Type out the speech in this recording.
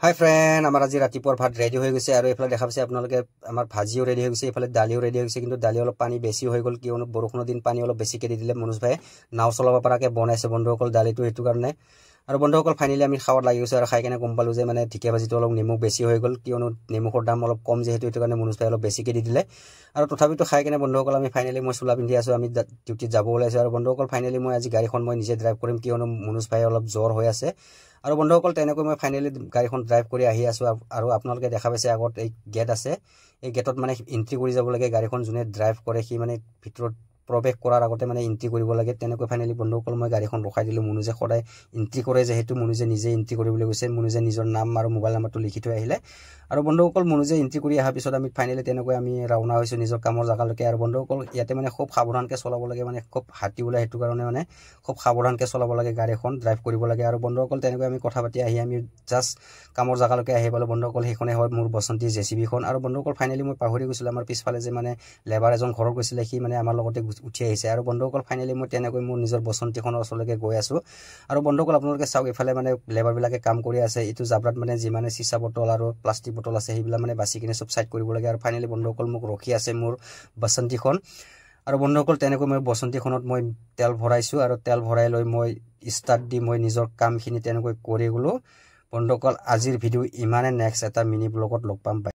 হাই friend, আমাৰ আজি ৰাতিপুৱাৰ ভাত ৰেডি হৈ গৈছে আৰু এইফালে দেখা পাইছে আপোনালোকে আমাৰ ভাজিও ৰেডি হৈ গৈছে, এইফালে দালিও ৰেডি হৈ গৈছে। কিন্তু দালি অলপ পানী বেছি হৈ গ'ল, কিয়নো বৰষুণৰ দিন পানী অলপ বেছিকৈ দি দিলে। মনোজ ভাই নাও চলাব পৰাকৈ বনাইছে বন্ধুসকল দালিটো, সেইটো কাৰণে। আৰু বন্ধুসকল ফাইনেলি আমি খাৱাত লাগি গৈছোঁ আৰু খাই কেনে গম পালোঁ যে মানে ঢেকীয়া ভাজিটো অলপ নিমখ বেছি হৈ গ'ল, কিয়নো নিমখৰ দাম অলপ কম যিহেতু, সেইটো কাৰণে মনোজ ভাই অলপ বেছিকৈ দি দিলে। আৰু তথাপিতো খাই কেনে বন্ধুসকল আমি ফাইনেলি মই চোলা পিন্ধি আছোঁ, আমি ডিউটিত যাব ওলাইছোঁ। আৰু বন্ধুসকল ফাইনেলি মই আজি গাড়ীখন মই নিজে ড্ৰাইভ কৰিম, কিয়নো মনোজ ভাই অলপ জ্বৰ হৈ আছে। আৰু বন্ধুসকল তেনেকৈ মই ফাইনেলি গাড়ীখন ড্ৰাইভ কৰি আহি আছোঁ। আৰু আপোনালোকে দেখা পাইছে আগত এই গেট আছে, এই গেটত মানে এণ্ট্ৰি কৰি যাব লাগে। গাড়ীখন যোনে ড্ৰাইভ কৰে সি মানে ভিতৰত প্ৰৱেশ কৰাৰ আগতে মানে এণ্ট্ৰি কৰিব লাগে। তেনেকৈ ফাইনেলি বন্ধুসকল মই গাড়ীখন ৰখাই দিলোঁ। মনোজে সদায় এণ্ট্ৰি কৰে, যিহেতু মনোজে নিজে এণ্ট্ৰি কৰিবলৈ গৈছে। মনোজে নিজৰ নাম আৰু মোবাইল নাম্বাৰটো লিখি থৈ আহিলে। আৰু বন্ধুসকল মনোজে এণ্ট্ৰি কৰি অহাৰ পিছত আমি ফাইনেলি তেনেকৈ আমি ৰাওনা হৈছোঁ নিজৰ কামৰ জেগালৈকে। আৰু বন্ধুসকল ইয়াতে মানে খুব সাৱধানকৈ চলাব লাগে, মানে খুব হাতী ওলাই, সেইটো কাৰণে মানে খুব সাৱধানকৈ চলাব লাগে, গাড়ীখন ড্ৰাইভ কৰিব লাগে। আৰু বন্ধুসকল তেনেকৈ আমি কথা পাতি আহি আমি জাষ্ট কামৰ জেগালৈকে আহি পালোঁ বন্ধুসকল। সেইখনে হয় মোৰ বসন্তী জেচিবিখন। আৰু বন্ধুসকল ফাইনেলি মই পাহৰি গৈছিলোঁ, আমাৰ পিছফালে যে মানে লেবাৰ এজন ঘৰত গৈছিলে, সি মানে আমাৰ লগতে উঠি আহিছে। আৰু বন্ধুসকল ফাইনেলি মই তেনেকৈ মোৰ নিজৰ বসন্তীখনৰ ওচৰলৈকে গৈ আছোঁ। আৰু বন্ধুসকল আপোনালোকে চাওক, এইফালে মানে লেবাৰবিলাকে কাম কৰি আছে। এইটো জাবৰাত মানে যিমানে চিচা বটল আৰু প্লাষ্টিক বটল আছে সেইবিলাক মানে বাচি কিনে চব চাইড কৰিব লাগে। আৰু ফাইনেলি বন্ধুসকল মোক ৰখি আছে মোৰ বসন্তীখন। আৰু বন্ধুসকল তেনেকৈ মই বসন্তীখনত মই তেল ভৰাইছোঁ, আৰু তেল ভৰাই লৈ মই ষ্টাৰ্ট দি মই নিজৰ কামখিনি তেনেকৈ কৰি গ'লোঁ। বন্ধুসকল আজিৰ ভিডিঅ' ইমানে, নেক্সট এটা মিনি ব্লগত লগ পাম।